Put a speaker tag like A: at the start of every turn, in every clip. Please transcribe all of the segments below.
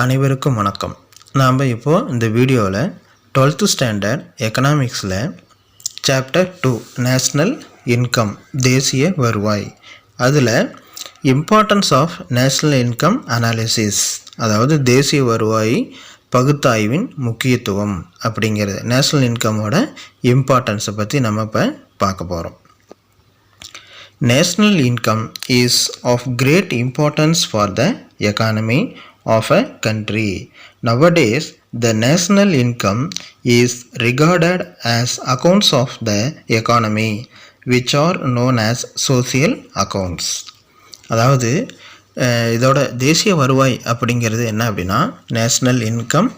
A: அனைவருக்கும் வணக்கம். நாம் இப்போது இந்த வீடியோவில் 12th ஸ்டாண்டர்ட் எக்கனாமிக்ஸில் சாப்டர் 2 நேஷ்னல் இன்கம் தேசிய வருவாய், அதில் importance of national income analysis, அதாவது தேசிய வருவாய் பகுத்தாய்வின் முக்கியத்துவம் அப்படிங்கிறது, நேஷ்னல் இன்கமோட இம்பார்ட்டன்ஸை பற்றி நம்ம இப்போ பார்க்க போகிறோம். National income is of great importance for the economy of a country. Nowadays, the national income is regarded as accounts of the economy, which are known as social accounts. அதாவது இதோட தேசிய வருவாய் அப்படிங்கிறது என்ன அப்படின்னா, நேஷ்னல் இன்கம்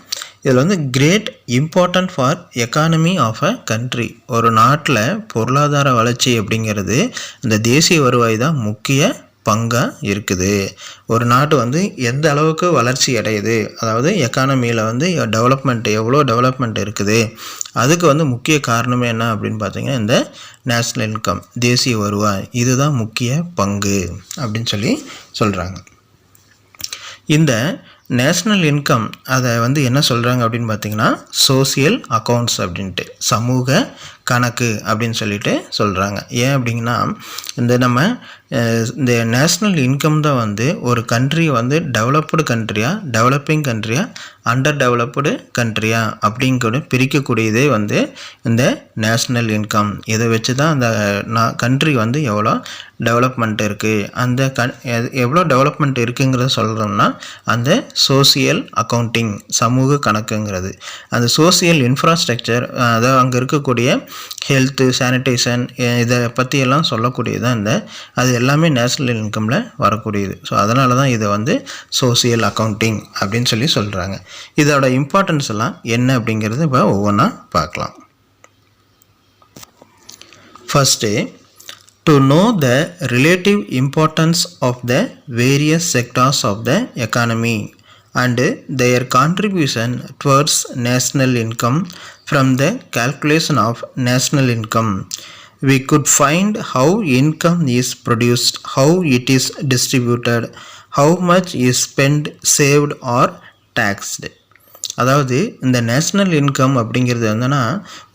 A: இதில் வந்து great important for economy of a country. ஒரு நாட்டில் பொருளாதார வளர்ச்சி அப்படிங்கிறது இந்த தேசிய வருவாய் தான் முக்கிய பங்காக இருக்குது. ஒரு நாட்டு வந்து எந்த அளவுக்கு வளர்ச்சி அடையுது, அதாவது எக்கானமியில் வந்து எவ்வளோ டெவலப்மெண்ட் இருக்குது, அதுக்கு வந்து முக்கிய காரணமே என்ன அப்படின்னு பார்த்தீங்கன்னா இந்த நேஷ்னல் இன்கம் தேசிய வருவாய், இதுதான் முக்கிய பங்கு அப்படின்னு சொல்கிறாங்க. இந்த நேஷ்னல் இன்கம் அதை வந்து என்ன சொல்கிறாங்க அப்படின்னு பார்த்தீங்கன்னா சோசியல் அக்கௌண்ட்ஸ் அப்படின்ட்டு, சமூக கணக்கு அப்படின்னு சொல்லிட்டு சொல்கிறாங்க. ஏன் அப்படிங்கன்னா இந்த நேஷ்னல் இன்கம் தான் வந்து ஒரு கண்ட்ரி வந்து டெவலப்டு கண்ட்ரியா, டெவலப்பிங் கண்ட்ரியா, அண்டர் டெவலப்டு கண்ட்ரியா அப்படிங்கிற பிரிக்கக்கூடியதே வந்து இந்த நேஷ்னல் இன்கம். இதை வச்சு தான் அந்த கண்ட்ரி வந்து எவ்வளோ டெவலப்மெண்ட் இருக்குது, அந்த எவ்வளோ டெவலப்மெண்ட் இருக்குங்கிறத சொல்கிறோம்னா அந்த சோசியல் அக்கௌண்டிங், சமூக கணக்குங்கிறது. அந்த சோசியல் இன்ஃப்ராஸ்ட்ரக்சர், அதாவது அங்கே இருக்கக்கூடிய ஹெல்த்து, சானிடேஷன், இதை பற்றியெல்லாம் சொல்லக்கூடியது தான் அது எல்லாமே நேஷ்னல் இன்கமில் வரக்கூடியது. ஸோ அதனால தான் இதை வந்து சோசியல் அக்கௌண்டிங் அப்படின்னு சொல்கிறாங்க. இதோட இம்பார்ட்டன்ஸ் எல்லாம் என்ன அப்படிங்கிறது இப்போ ஒவ்வொன்றா பார்க்கலாம். First, to know the relative importance of the various sectors of the economy and their contribution towards national income from the calculation of national income, we could find how income is produced, how it is distributed, how much is spent, saved or taxed. அதாவது இந்த national income அப்படிங்கிறது வந்துன்னா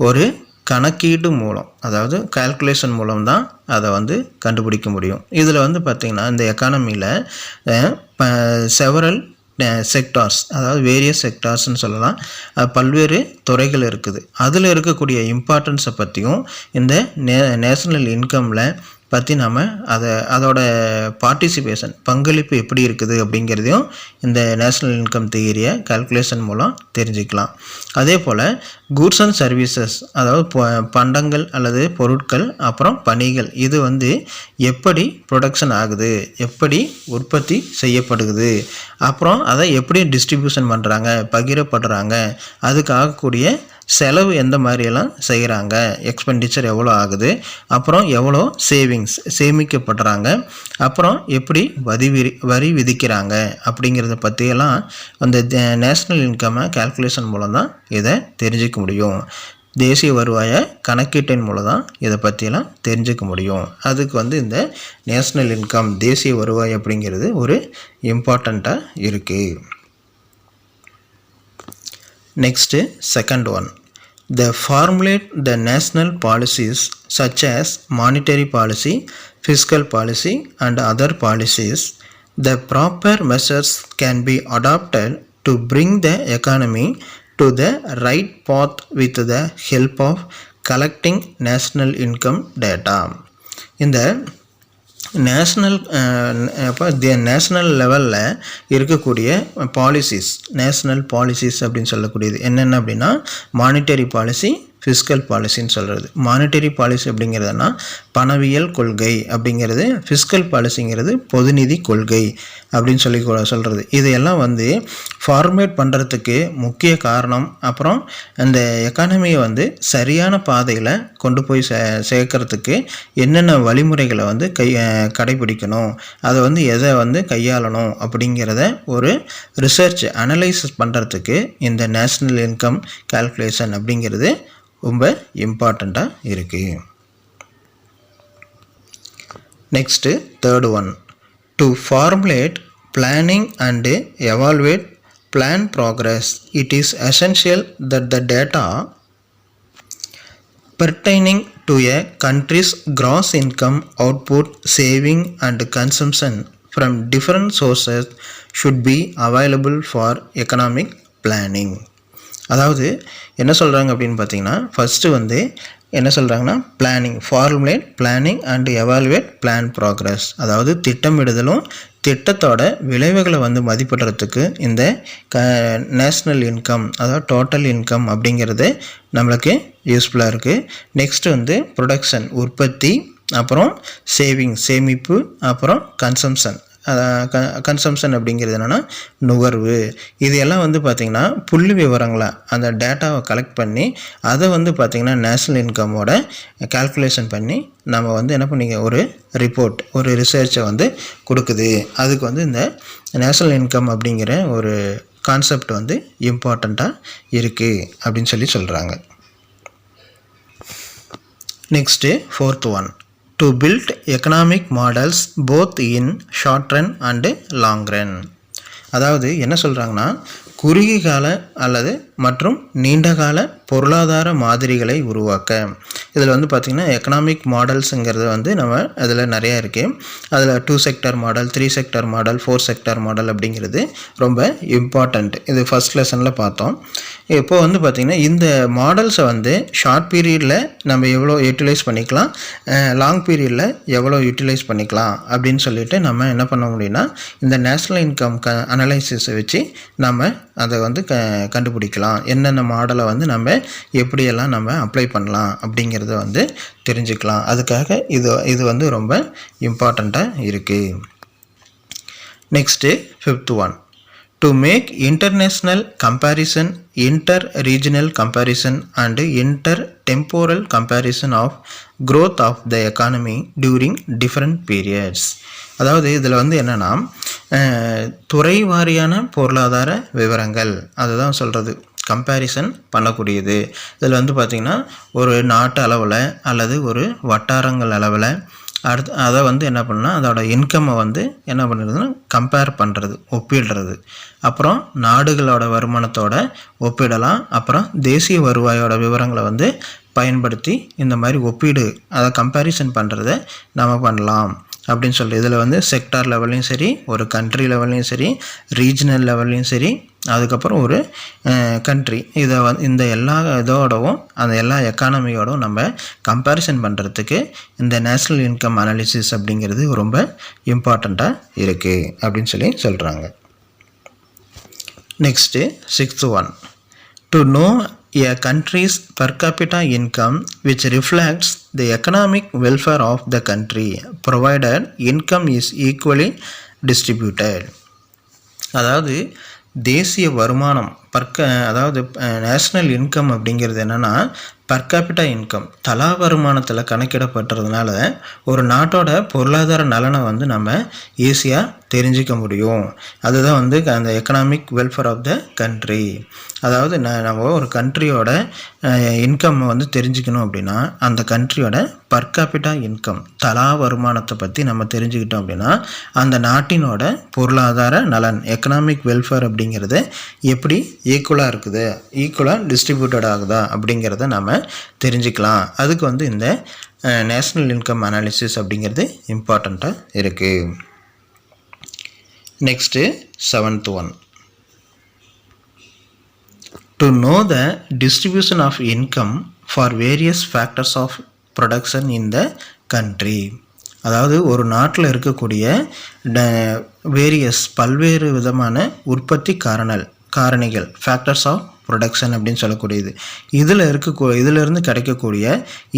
A: ஒரு கணக்கீடு மூலம், அதாவது calculation மூலம் தான் அதை வந்து கண்டுபிடிக்க முடியும். இதில் வந்து பார்த்திங்கன்னா இந்த எக்கானமியில் செவரல் செக்டார்ஸ், அதாவது வேரியஸ் செக்டார்ஸ்னு சொல்லலாம், பல்வேறு துறைகள் இருக்குது. அதில் இருக்கக்கூடிய இம்பார்ட்டன்ஸை பற்றியும் இந்த நேஷ்னல் இன்கமில் பற்றி நம்ம அதோட பார்ட்டிசிபேஷன், பங்களிப்பு எப்படி இருக்குது அப்படிங்கிறதையும் இந்த நேஷ்னல் இன்கம் தியரியை கால்குலேஷன் மூலம் தெரிஞ்சுக்கலாம். அதே போல் கூட்ஸ் அண்ட் சர்வீசஸ், அதாவது பண்டங்கள் அல்லது பொருட்கள், அப்புறம் பணிகள், இது வந்து எப்படி ப்ரொடக்ஷன் ஆகுது, எப்படி உற்பத்தி செய்யப்படுகிறது, அப்புறம் அதை எப்படி டிஸ்ட்ரிபியூஷன் பண்ணுறாங்க, பகிரப்படுறாங்க, அதுக்கு ஆகக்கூடிய செலவு எந்த மாதிரியெல்லாம் செய்கிறாங்க, எக்ஸ்பெண்டிச்சர் எவ்வளோ ஆகுது, அப்புறம் எவ்வளோ சேமிக்கப்படுறாங்க, அப்புறம் எப்படி வரி விதிக்கிறாங்க அப்படிங்கிறத பற்றியெல்லாம் அந்த நேஷ்னல் இன்கம்மை கால்குலேஷன் மூலம் தான் இதை தெரிஞ்சிக்க முடியும். தேசிய வருவாயை கணக்கீட்டின் மூலம் தான் இதை பற்றியெல்லாம் தெரிஞ்சுக்க முடியும். அதுக்கு வந்து இந்த நேஷ்னல் இன்கம் தேசிய வருவாய் அப்படிங்கிறது ஒரு இம்பார்ட்டண்ட்டாக இருக்குது. Next second one, they formulate the national policies such as monetary policy, fiscal policy and other policies. The proper measures can be adopted to bring the economy to the right path with the help of collecting national income data. இந்த national லெவலில் இருக்கக்கூடிய policies, national policies அப்படின்னு சொல்லக்கூடியது என்னென்ன அப்படின்னா monetary policy, fiscal பாலிசின்னு சொல்கிறது. Monetary policy அப்படிங்கிறதுனா பணவியல் கொள்கை அப்படிங்கிறது, ஃபிஸ்கல் பாலிசிங்கிறது பொதுநிதி கொள்கை அப்படின்னு சொல்கிறது. இதையெல்லாம் வந்து ஃபார்மேட் பண்ணுறதுக்கு முக்கிய காரணம், அப்புறம் அந்த எக்கானமியை வந்து சரியான பாதையில் கொண்டு போய் சேர்க்கறதுக்கு என்னென்ன வழிமுறைகளை வந்து கடைபிடிக்கணும், அதை வந்து எதை வந்து கையாளணும் அப்படிங்கிறத ஒரு ரிசர்ச் அனலைசிஸ் பண்ணுறதுக்கு இந்த நேஷ்னல் இன்கம் கால்குலேஷன் அப்படிங்கிறது ரொம்ப இம்பார்ட்டண்ட்டாக இருக்குது. Next third one, to formulate planning and evaluate plan progress, it is essential that the data pertaining to a country's gross income, output, saving and consumption from different sources should be available for economic planning. அதாவது என்ன சொல்கிறாங்க அப்படின்னு பார்த்தீங்கன்னா, first வந்து என்ன சொல்கிறாங்கன்னா, planning, formulate planning and evaluate plan progress. அதாவது திட்டமிடுதலும் திட்டத்தோட விளைவுகளை வந்து மதிப்பிடுறதுக்கு இந்த நேஷ்னல் இன்கம், அதாவது டோட்டல் இன்கம் அப்படிங்கிறது நம்மளுக்கு யூஸ்ஃபுல்லாக இருக்குது. நெக்ஸ்ட்டு வந்து ப்ரொடக்ஷன், உற்பத்தி, அப்புறம் சேவிங், சேமிப்பு, அப்புறம் கன்சம்ஷன் அப்படிங்கிறது என்னென்னா நுகர்வு. இது எல்லாம் வந்து பார்த்திங்கன்னா புள்ளி விவரங்களை, அந்த டேட்டாவை கலெக்ட் பண்ணி அதை வந்து பார்த்திங்கன்னா நேஷ்னல் இன்கமோட கால்குலேஷன் பண்ணி நம்ம வந்து என்ன பண்ணிக்க ஒரு ரிப்போர்ட், ஒரு ரிசர்ச்சை வந்து கொடுக்குது. அதுக்கு வந்து இந்த நேஷ்னல் இன்கம் அப்படிங்கிற ஒரு கான்செப்ட் வந்து இம்பார்ட்டண்ட்டாக இருக்குது அப்படின்னு சொல்கிறாங்க. Next 4th one, to build economic models both in short run and long run. அதாவது என்ன சொல்கிறாங்கன்னா, குறுகிய கால அல்லது மற்றும் நீண்ட கால பொருளாதார மாதிரிகளை உருவாக்க. இதில் வந்து பார்த்திங்கன்னா எக்கனாமிக் மாடல்ஸுங்கிறது வந்து நம்ம அதில் நிறையா இருக்குது. அதில் 2 sector model, 3 sector model, 4 sector model அப்படிங்கிறது ரொம்ப இம்பார்ட்டண்ட். இது ஃபஸ்ட் லெசனில் பார்த்தோம். இப்போ வந்து பார்த்திங்கன்னா இந்த மாடல்ஸை வந்து ஷார்ட் பீரியடில் நம்ம எவ்வளோ யூட்டிலைஸ் பண்ணிக்கலாம், லாங் பீரியடில் எவ்வளோ யூட்டிலைஸ் பண்ணிக்கலாம் அப்படின்னு சொல்லிட்டு நம்ம என்ன பண்ண முடியும்னா, இந்த நேஷ்னல் இன்கம் அனலைசிஸை வச்சு நம்ம அதை வந்து கண்டுபிடிக்கலாம். என்னென்ன மாடலை வந்து நம்ம எப்படியெல்லாம் நம்ம அப்ளை பண்ணலாம் அப்படிங்கிறத வந்து தெரிஞ்சுக்கலாம். அதுக்காக இது வந்து ரொம்ப இம்பார்ட்டண்ட்டாக இருக்குது. Next 5th one, to make international comparison, inter-regional comparison and inter-temporal comparison of growth of the economy during different periods. அதாவது இதில் வந்து என்னென்னா துறை வாரியான பொருளாதார விவரங்கள், அதுதான் சொல்கிறது, கம்பேரிசன் பண்ணக்கூடியது. இதில் வந்து பார்த்திங்கன்னா ஒரு நாட்டு அளவில் அல்லது ஒரு வட்டாரங்கள் அளவில் அதை வந்து என்ன பண்ணால் அதோட இன்கம்மை வந்து என்ன பண்ணுறதுன்னா கம்பேர் பண்ணுறது, ஒப்பிடுறது. அப்புறம் நாடுகளோட வருமானத்தோட ஒப்பிடலாம். அப்புறம் தேசிய வருவாயோட விவரங்களை வந்து பயன்படுத்தி இந்த மாதிரி ஒப்பீடு, அதை கம்பேரிசன் பண்ணுறதை நம்ம பண்ணலாம் அப்படின்னு சொல்லி. இதில் வந்து செக்டார் லெவல்லையும் சரி, ஒரு கண்ட்ரி லெவல்லையும் சரி, ரீஜனல் லெவல்லையும் சரி, அதுக்கப்புறம் ஒரு கண்ட்ரி, இதை வந்து இந்த எல்லா இதோடவும் அந்த எல்லா எக்கானமியோடவும் நம்ம கம்பேரிசன் பண்ணுறதுக்கு இந்த நேஷ்னல் இன்கம் அனாலிசிஸ் அப்படிங்கிறது ரொம்ப இம்பார்ட்டண்ட்டாக இருக்குது அப்படின்னு சொல்கிறாங்க. Next 6th one, to know a country's per capita income which reflects the economic welfare of the country provided income is equally distributed. அதாவது தேசிய வருமானம் அதாவது நேஷ்னல் இன்கம் அப்படிங்கிறது என்னென்னா பர் கேபிட்டா இன்கம், தலா வருமானத்தில் கணக்கிடப்பட்டதுனால ஒரு நாட்டோட பொருளாதார நலனை வந்து நம்ம ஈஸியாக தெரிஞ்சிக்க முடியும். அதுதான் வந்து அந்த economic welfare of the country. அதாவது நம்ம ஒரு கண்ட்ரியோட இன்கம் வந்து தெரிஞ்சுக்கணும் அப்படின்னா அந்த கண்ட்ரியோட பர் கேபிட்டா இன்கம், தலா வருமானத்தை பற்றி நம்ம தெரிஞ்சுக்கிட்டோம் அப்படின்னா அந்த நாட்டினோட பொருளாதார நலன், எக்கனாமிக் வெல்ஃபேர் அப்படிங்கிறது எப்படி ஈக்குவலாக இருக்குது, ஈக்குவலாக டிஸ்ட்ரிபியூட்டட் ஆகுதா அப்படிங்கிறத நம்ம தெரிஞ்சுக்கலாம். அதுக்கு வந்து இந்த நேஷ்னல் இன்கம் அனாலிசிஸ் அப்படிங்கிறது இம்பார்ட்டண்ட்டாக இருக்குது. Next 7th one, to know the distribution of income for various factors of production in the country. அதாவது ஒரு நாட்டில் இருக்கக்கூடிய பல்வேறு விதமான உற்பத்தி காரணிகள், ஃபேக்டர்ஸ் ஆஃப் ப்ரொடக்ஷன் அப்படின்னு சொல்லக்கூடியது. இதிலிருந்து கிடைக்கக்கூடிய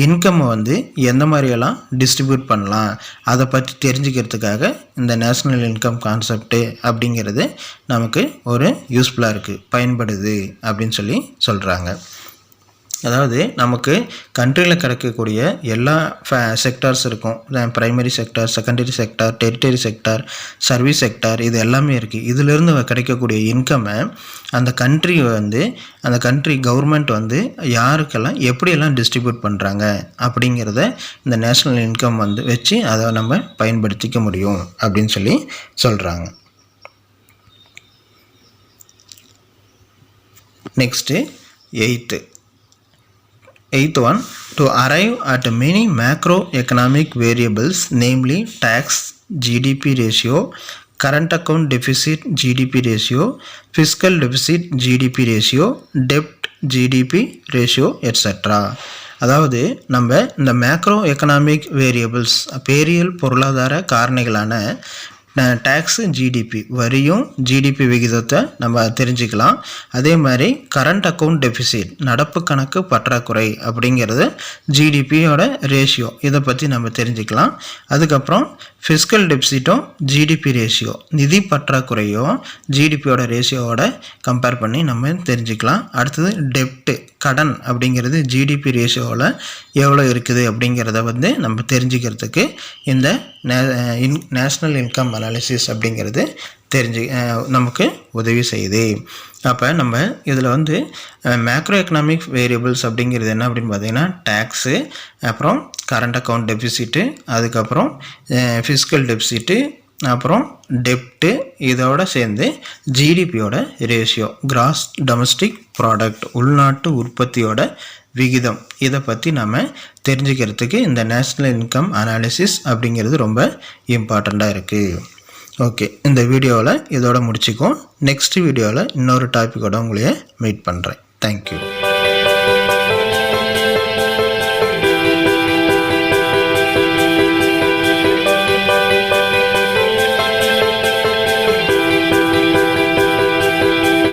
A: இன்கம்மை வந்து எந்த மாதிரியெல்லாம் டிஸ்ட்ரிபியூட் பண்ணலாம் அதை பற்றி தெரிஞ்சுக்கிறதுக்காக இந்த நேஷ்னல் இன்கம் கான்செப்டு அப்படிங்கிறது நமக்கு ஒரு யூஸ்ஃபுல்லாக இருக்குது, பயன்படுது அப்படின்னு சொல்கிறாங்க. அதாவது நமக்கு கண்ட்ரியில் கிடைக்கக்கூடிய எல்லா செக்டார்ஸ் இருக்கும். Primary sector, secondary sector, territory sector, service sector, இது எல்லாமே இருக்குது. இதிலிருந்து கிடைக்கக்கூடிய இன்கம்மை அந்த கண்ட்ரி கவர்மெண்ட் வந்து யாருக்கெல்லாம் எப்படியெல்லாம் டிஸ்ட்ரிபியூட் பண்ணுறாங்க அப்படிங்கிறத இந்த நேஷ்னல் இன்கம் வந்து வச்சு அதை நம்ம பயன்படுத்திக்க முடியும் அப்படின்னு சொல்கிறாங்க. Next eighth one, to arrive at many macroeconomic variables, namely tax, GDP ratio, current account deficit GDP ratio, fiscal deficit GDP ratio, debt GDP ratio, etc. அதாவது நம்ம இந்த மேக்ரோ எக்கனாமிக் வேரியபிள்ஸ் பேரியல் பொருளாதார காரணிகளான டேக்ஸு, ஜிடிபி வரியும் GDP விகிதத்தை நம்ம தெரிஞ்சுக்கலாம். அதே மாதிரி கரண்ட் அக்கௌண்ட் டெபிசிட் நடப்பு கணக்கு பற்றாக்குறை அப்படிங்கிறது ஜிடிபியோட ரேஷியோ, இதை பற்றி நம்ம தெரிஞ்சுக்கலாம். அதுக்கப்புறம் ஃபிஸ்கல் டெபிசிட்டும் ஜிடிபி ரேஷியோ நிதி பற்றாக்குறையும் ஜிடிபியோட ரேஷியோவோட கம்பேர் பண்ணி நம்ம தெரிஞ்சுக்கலாம். அடுத்தது டெப்ட்டு கடன் அப்படிங்கிறது ஜிடிபி ரேஷியோவில் எவ்வளோ இருக்குது அப்படிங்கிறத நம்ம தெரிஞ்சுக்கிறதுக்கு இந்த நேஷ்னல் இன்கம் அனாலிசிஸ் அப்படிங்கிறது நமக்கு உதவி செய்யுது. அப்போ நம்ம இதில் மேக்ரோ எக்கனாமிக் வேரியபிள்ஸ் அப்படிங்கிறது என்ன அப்படின்னு பார்த்தீங்கன்னா டேக்ஸு, அப்புறம் கரண்ட் அக்கௌண்ட் டெபிசிட்டு, அதுக்கப்புறம் ஃபிஸ்கல் டெபிசிட்டு, அப்புறம் டெப்ட்டு, இதோட சேர்ந்து ஜிடிபியோட ரேஷியோ கிராஸ் டொமஸ்டிக் ப்ராடக்ட் உள்நாட்டு உற்பத்தியோட விகிதம், இதை பற்றி நம்ம தெரிஞ்சுக்கிறதுக்கு இந்த நேஷ்னல் இன்கம் அனாலிசிஸ் அப்படிங்கிறது ரொம்ப இம்பார்ட்டண்ட்டாக இருக்குது. ஓகே, இந்த வீடியோவில் இதோட முடிச்சுக்கோம். நெக்ஸ்ட் வீடியோவில் இன்னொரு டாப்பிக்கோட உங்களையே மீட் பண்ணுறேன். தேங்க்யூ.